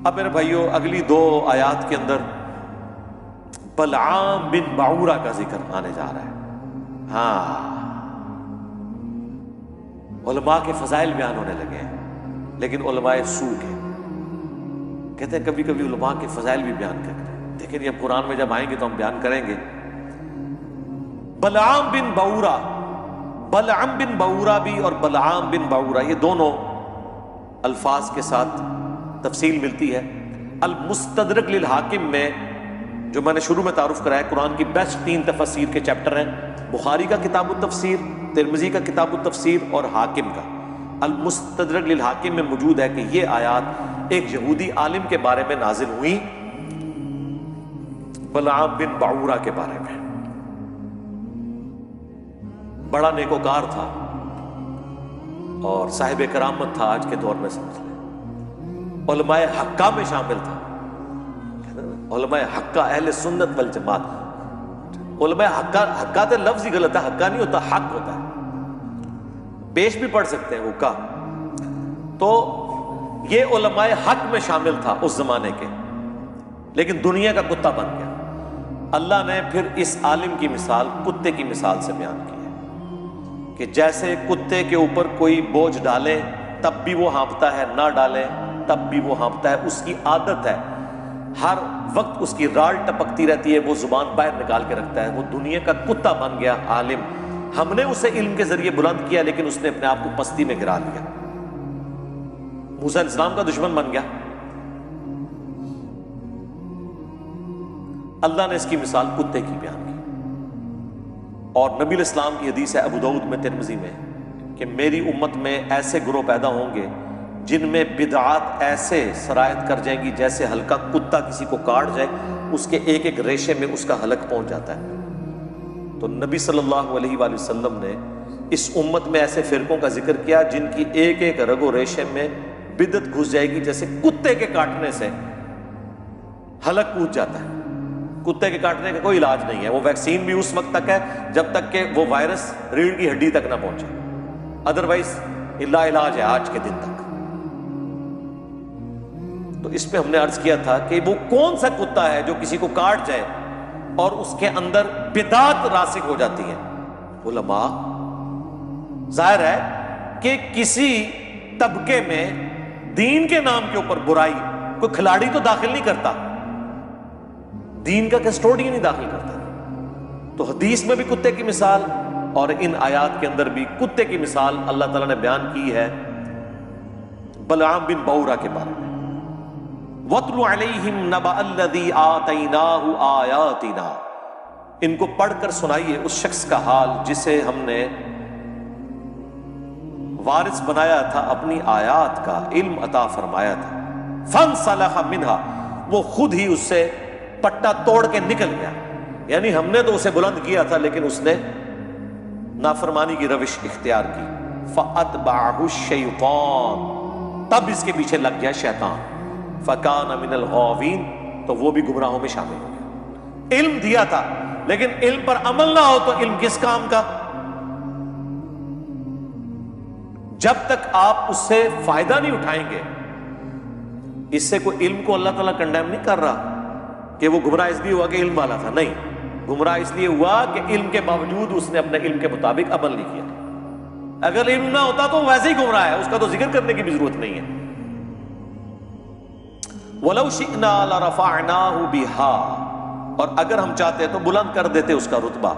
اب میرے بھائیوں اگلی 2 آیات کے اندر بلعام بن بعورہ کا ذکر آنے جا رہا ہے. ہاں، علماء کے فضائل بیان ہونے لگے ہیں، لیکن علماء سو کے کہتے ہیں کبھی کبھی علماء کے فضائل بھی بیان کرتے ہیں. دیکھیں یہ قرآن میں جب آئیں گے تو ہم بیان کریں گے. بلعام بن بعورہ، بلعم بن بعورہ بھی اور بلعام بن بعورہ یہ دونوں الفاظ کے ساتھ تفصیل ملتی ہے. المستدرک للحاکم میں جو میں نے شروع میں تعارف کرایا، قرآن کی بیسٹ 3 تفسیر کے چیپٹر ہیں، بخاری کا کتاب التفسیر، ترمذی کا کتاب التفسیر اور حاکم کا. المستدرک للحاکم میں موجود ہے کہ یہ آیات ایک یہودی عالم کے بارے میں نازل ہوئی، بلعام بن بعورہ کے بارے میں. بڑا نیکوکار تھا اور صاحب کرامت تھا. آج کے دور میں سمجھ لیں علماء حقہ میں شامل تھا. علماء حقہ، اہل سنت والجماعت. علماء حقہ تو لفظ ہی غلط ہے، حقہ نہیں ہوتا، حق ہوتا ہے. پیش بھی پڑھ سکتے ہیں حقہ. تو یہ علماء حق میں شامل تھا اس زمانے کے، لیکن دنیا کا کتا بن گیا. اللہ نے پھر اس عالم کی مثال کتے کی مثال سے بیان کی ہے کہ جیسے کتے کے اوپر کوئی بوجھ ڈالیں تب بھی وہ ہانپتا ہے، نہ ڈالیں تب بھی وہ ہانپتا ہے. اس کی عادت ہے، ہر وقت اس کی راڑ ٹپکتی رہتی ہے، وہ زبان باہر نکال کے رکھتا ہے. وہ دنیا کا کتا بن گیا عالم. ہم نے اسے علم کے ذریعے بلند کیا، لیکن اس نے اپنے آپ کو پستی میں گرا لیا. موسیٰ علیہ السلام کا دشمن بن گیا. اللہ نے اس کی مثال کتے کی بیان کی. اور نبی علیہ السلام کی حدیث ہے ابو داؤد میں، ترمذی میں، کہ میری امت میں ایسے گروہ پیدا ہوں گے جن میں بدعات ایسے سرایت کر جائیں گی جیسے ہلکا کتا کسی کو کاٹ جائے، اس کے ایک ایک ریشے میں اس کا حلق پہنچ جاتا ہے. تو نبی صلی اللہ علیہ وآلہ وسلم نے اس امت میں ایسے فرقوں کا ذکر کیا جن کی ایک ایک رگ و ریشے میں بدعت گھس جائے گی، جیسے کتے کے کاٹنے سے حلق پوچھ جاتا ہے. کتے کے کاٹنے کا کوئی علاج نہیں ہے. وہ ویکسین بھی اس وقت تک ہے جب تک کہ وہ وائرس ریڑھ کی ہڈی تک نہ پہنچے، ادروائز لا علاج ہے آج کے دن تک. تو اس پہ ہم نے عرض کیا تھا کہ وہ کون سا کتا ہے جو کسی کو کاٹ جائے اور اس کے اندر بدعت راسخ ہو جاتی ہے. علماء، ظاہر ہے کہ کسی طبقے میں دین کے نام کے اوپر برائی کوئی کھلاڑی تو داخل نہیں کرتا، دین کا کسٹوڈین نہیں داخل کرتا. تو حدیث میں بھی کتے کی مثال اور ان آیات کے اندر بھی کتے کی مثال اللہ تعالیٰ نے بیان کی ہے بلعام بن بعورہ کے بارے میں. وَاتْلُ عَلَيْهِمْ نَبَأَ الَّذِي آتَيْنَاهُ آيَاتِنَا، ان کو پڑھ کر سنائیے اس شخص کا حال جسے ہم نے وارث بنایا تھا، اپنی آیات کا علم عطا فرمایا تھا. فَانْسَلَخَ مِنْهَا، وہ خود ہی اس سے پٹا توڑ کے نکل گیا. یعنی ہم نے تو اسے بلند کیا تھا لیکن اس نے نافرمانی کی روش اختیار کی. فَأَتْبَعَهُ الشَّيْطَانُ، تب اس کے پیچھے لگ گیا شیطان. فَكَانَ مِنَ الْغَاوِينَ، تو وہ بھی گمراہوں میں شامل ہو گیا. علم دیا تھا لیکن علم پر عمل نہ ہو تو علم کس کام کا؟ جب تک آپ اس سے فائدہ نہیں اٹھائیں گے. اس سے کوئی علم کو اللہ تعالیٰ کنڈیم نہیں کر رہا کہ وہ گمراہ اس لیے ہوا کہ علم والا تھا. نہیں، گمراہ اس لیے ہوا کہ علم کے باوجود اس نے اپنے علم کے مطابق عمل نہیں کیا. اگر علم نہ ہوتا تو ویسے ہی گمراہ ہے، اس کا تو ذکر کرنے کی بھی ضرورت نہیں ہے. وَلَوْ شِئْنَا لَرَفَعْنَاهُ بِهَا، اور اگر ہم چاہتے تو بلند کر دیتے اس کا رتبہ.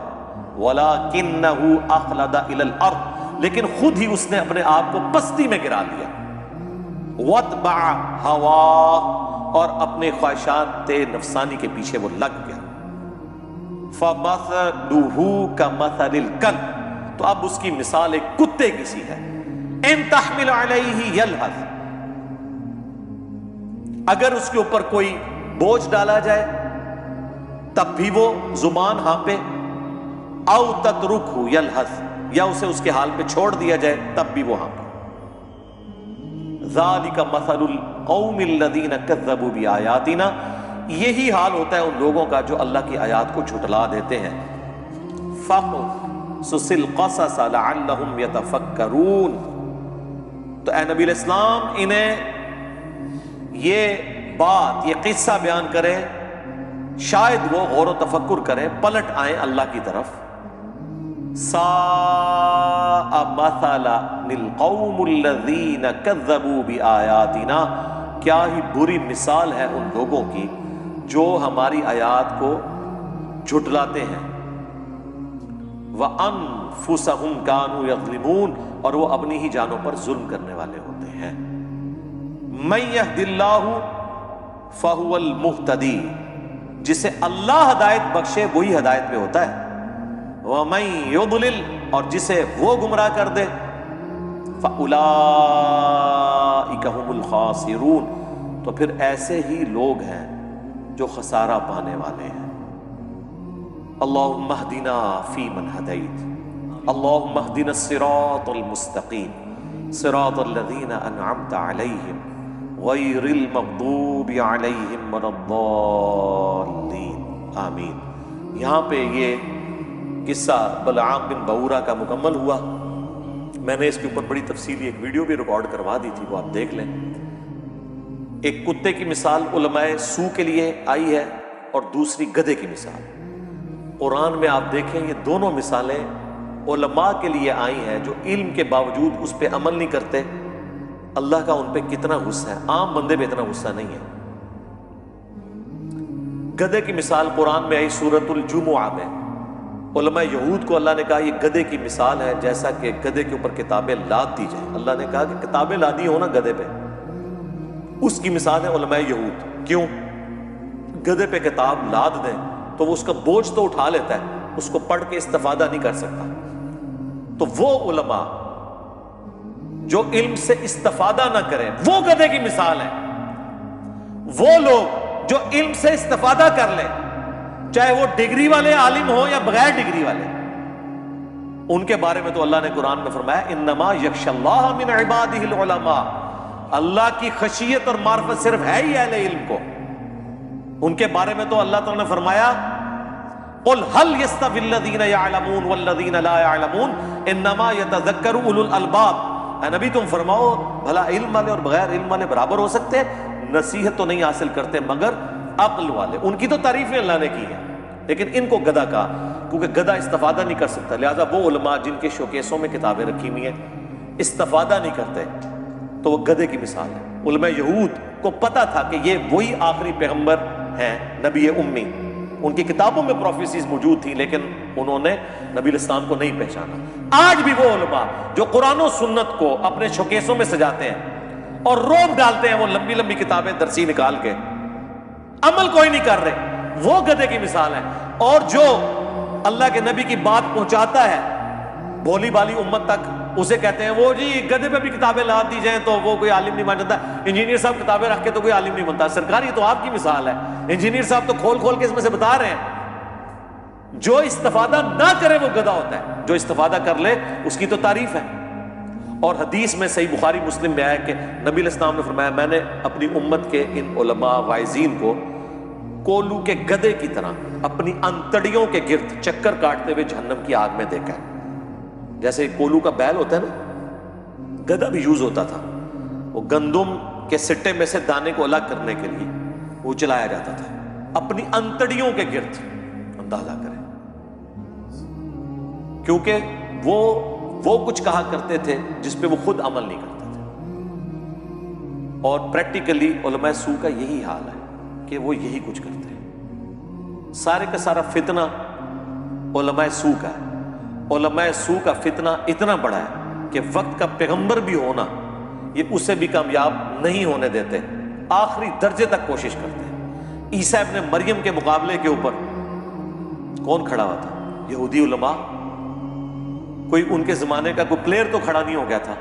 وَلَكِنَّهُ أَخْلَدَ إِلَى الْأَرْضِ، لیکن خود ہی اس نے اپنے آپ کو پستی میں گرا لیا. وَاتْبَعَ هَوَاهُ، اور اپنے خواہشات نفسانی کے پیچھے وہ لگ گیا. فَمَثَلُهُ كَمَثَلِ الْكَلْبِ، تو اب اس کی مثال ایک کتے کی سی ہے. إِن تَحْمِلْ عَلَيْهِ يَلْهَثْ، اگر اس کے اوپر کوئی بوجھ ڈالا جائے تب بھی وہ زبان ہانپے. او تترکہ یلہث، یا اسے اس کے حال پہ چھوڑ دیا جائے تب بھی وہ ہانپے. ذالک مثل القوم الذین کذبوا بآیاتنا، یہی حال ہوتا ہے ان لوگوں کا جو اللہ کی آیات کو جھٹلا دیتے ہیں. فقصص القصص لعلہم یتفکرون، تو اے نبی علیہ السلام انہیں یہ بات، یہ قصہ بیان کریں، شاید وہ غور و تفکر کریں، پلٹ آئیں اللہ کی طرف. ساء مثلا للقوم الذین کذبوا بآیاتنا، کیا ہی بری مثال ہے ان لوگوں کی جو ہماری آیات کو جھٹلاتے ہیں. وَأَنفُسَهُمْ كَانُوا يَظْلِمُونَ، اور وہ اپنی ہی جانوں پر ظلم کرنے والے ہوتے ہیں. مَن يَهْدِ اللَّهُ فَهُوَ الْمُهْتَدِي، جسے اللہ ہدایت بخشے وہی ہدایت پہ ہوتا ہے. وَمَن يُضْلِلْ، اور جسے وہ گمراہ کر دے، فَأُولَٰئِكَ هُمُ الْخَاسِرُونَ، تو پھر ایسے ہی لوگ ہیں جو خسارہ پانے والے ہیں. اللہم اہدنا فیمن ہدیت، اللہم اہدنا الصراط المستقیم صراط الذین انعمت علیہم غیر المغضوب علیہم ولا الضالین آمین. یہاں پہ یہ قصہ بلعام بن بعورہ کا مکمل ہوا. میں نے اس کے اوپر بڑی تفصیلی ایک ویڈیو بھی ریکارڈ کروا دی تھی، وہ آپ دیکھ لیں. ایک کتے کی مثال علماء سو کے لیے آئی ہے اور دوسری گدھے کی مثال. قرآن میں آپ دیکھیں یہ دونوں مثالیں علماء کے لیے آئی ہیں جو علم کے باوجود اس پہ عمل نہیں کرتے. اللہ کا ان پہ کتنا غصہ ہے، عام بندے پہ اتنا غصہ نہیں ہے. گدھے کی مثال قرآن میں آئی سورۃ الجمعہ میں. علماء یہود کو اللہ نے کہا یہ گدھے کی مثال ہے، جیسا کہ گدھے کے اوپر کتابیں لاد دی جائیں. اللہ نے کہا کہ کتابیں لادی ہو نا گدھے پہ، اس کی مثال ہے علماء یہود. کیوں؟ گدھے پہ کتاب لاد دیں تو وہ اس کا بوجھ تو اٹھا لیتا ہے، اس کو پڑھ کے استفادہ نہیں کر سکتا. تو وہ علماء جو علم سے استفادہ نہ کریں وہ گدھے کی مثال ہے. وہ لوگ جو علم سے استفادہ کر لیں، چاہے وہ ڈگری والے عالم ہو یا بغیر ڈگری والے، ان کے بارے میں تو اللہ نے قرآن میں فرمایا انما یخشی اللہ من عبادہ العلماء، اللہ کی خشیت اور معرفت صرف ہے ہی اہل علم کو. ان کے بارے میں تو اللہ تعالیٰ نے فرمایا قل هل يستوي الذين يعلمون والذين لا يعلمون انما يتذكر اولو الالباب. اے نبی تم فرماؤ بھلا علم والے اور بغیر علم والے برابر ہو سکتے ہیں؟ نصیحت تو نہیں حاصل کرتے مگر عقل والے. ان کی تو تعریفیں اللہ نے کی ہیں، لیکن ان کو گدھا کہا کیونکہ گدھا استفادہ نہیں کر سکتا. لہذا وہ علماء جن کے شوکیسوں میں کتابیں رکھی ہوئی ہیں استفادہ نہیں کرتے تو وہ گدھے کی مثال ہے. علماء یہود کو پتا تھا کہ یہ وہی آخری پیغمبر ہیں، نبی امی. ان کی کتابوں میں پروفیسیز موجود تھیں لیکن انہوں نے نبی الاسلام کو نہیں پہچانا. آج بھی وہ علماء جو قرآن و سنت کو اپنے شوکیسوں میں سجاتے ہیں اور روب ڈالتے ہیں وہ لمبی لمبی کتابیں درسی نکال کے، عمل کوئی نہیں کر رہے، وہ گدھے کی مثال ہے. اور جو اللہ کے نبی کی بات پہنچاتا ہے بھولی بالی امت تک، اسے کہتے ہیں وہ جی گدھے پہ بھی کتابیں لا دی جائیں تو وہ کوئی عالم نہیں بن جاتا. انجینئر صاحب کتابیں رکھ کے تو کوئی عالم نہیں بنتا. سرکار یہ تو آپ کی مثال ہے. انجینئر صاحب تو کھول کھول کے اس میں سے بتا رہے ہیں جو استفادہ نہ کرے وہ گدھا ہوتا ہے، جو استفادہ کر لے اس کی تو تعریف ہے. اور حدیث میں صحیح بخاری مسلم میں آیا کہ نبی علیہ السلام نے فرمایا میں نے اپنی امت کے ان علماء واعظین کو کولو کے گدھے کی طرح اپنی انتڑیوں کے گرد چکر کاٹتے ہوئے جہنم کی آگ میں دیکھا ہے. جیسے کولو کا بیل ہوتا ہے نا، گدھا بھی یوز ہوتا تھا. وہ گندم کے سٹے میں سے دانے کو الگ کرنے کے لیے وہ چلایا جاتا تھا. اپنی انتڑیوں کے گرد، اندازہ کریں، کیونکہ وہ کچھ کہا کرتے تھے جس پہ وہ خود عمل نہیں کرتے تھے. اور پریکٹیکلی علماء سو کا یہی حال ہے کہ وہ یہی کچھ کرتے ہیں. سارے کا سارا فتنہ علماء سو کا ہے. علماء سو کا فتنہ اتنا بڑا ہے کہ وقت کا پیغمبر بھی ہونا یہ اسے بھی کامیاب نہیں ہونے دیتے، آخری درجے تک کوشش کرتے ہیں. عیسیٰ ابن مریم کے مقابلے کے اوپر کون کھڑا ہوا تھا؟ یہودی علماء. کوئی ان کے زمانے کا کوئی پلیئر تو کھڑا نہیں ہو گیا تھا،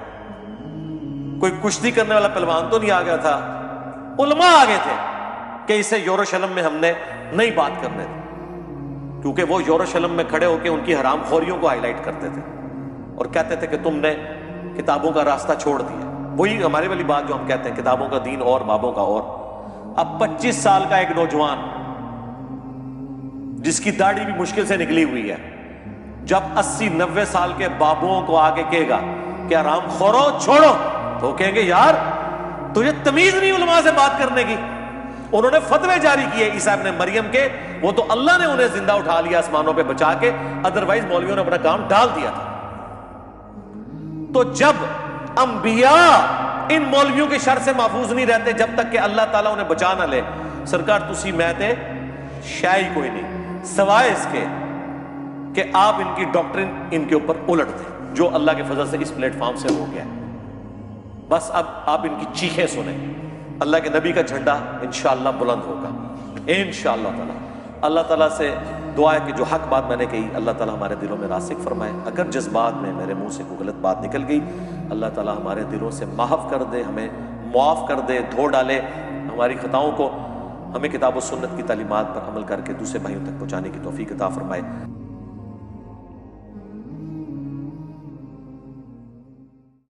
کوئی کشتی کرنے والا پہلوان تو نہیں آ گیا تھا. علماء آ گئے تھے کہ اسے یروشلم میں ہم نے نہیں بات کرنے تھے، کیونکہ وہ یروشلم میں کھڑے ہو کے ان کی حرام خوریوں کو ہائی لائٹ کرتے تھے اور کہتے تھے کہ تم نے کتابوں کا راستہ چھوڑ دیا. وہی ہماری والی بات جو ہم کہتے ہیں کتابوں کا دین اور بابوں کا اور. اب 25 سال کا ایک نوجوان جس کی داڑھی بھی مشکل سے نکلی ہوئی ہے، جب 80-90 سال کے بابوں کو آگے کہے گا کہ حرام خورو چھوڑو، تو کہیں گے یار تجھے تمیز نہیں علماء سے بات کرنے کی. انہوں نے فتوے جاری کیے عیسیٰ ابن مریم کے، وہ تو اللہ نے انہیں زندہ اٹھا لیا آسمانوں پہ بچا کے، ادروائز مولویوں نے اپنا کام ڈال دیا تھا۔ تو جب انبیاء ان مولویوں کے شر سے محفوظ نہیں رہتے جب تک کہ اللہ تعالیٰ انہیں بچا نہ لے، سرکار تسی میں تے شاہی کوئی نہیں سوائے اس کے کہ آپ ان کی ڈاکٹرن ان کے اوپر الٹ دیں، جو اللہ کے فضل سے اس پلیٹ فارم سے ہو گیا ہے۔ بس اب آپ ان کی چیخیں سنیں، اللہ کے نبی کا جھنڈا انشاءاللہ بلند ہوگا انشاءاللہ تعالیٰ۔ اللہ تعالیٰ سے دعا ہے کہ جو حق بات میں نے کہی اللہ تعالیٰ ہمارے دلوں میں راسخ فرمائے، اگر جذبات میں میرے منہ سے کوئی غلط بات نکل گئی اللہ تعالیٰ ہمارے دلوں سے محو کر دے، ہمیں معاف کر دے، دھو ڈالے ہماری خطاؤں کو، ہمیں کتاب و سنت کی تعلیمات پر عمل کر کے دوسرے بھائیوں تک پہنچانے کی توفیق عطا فرمائے۔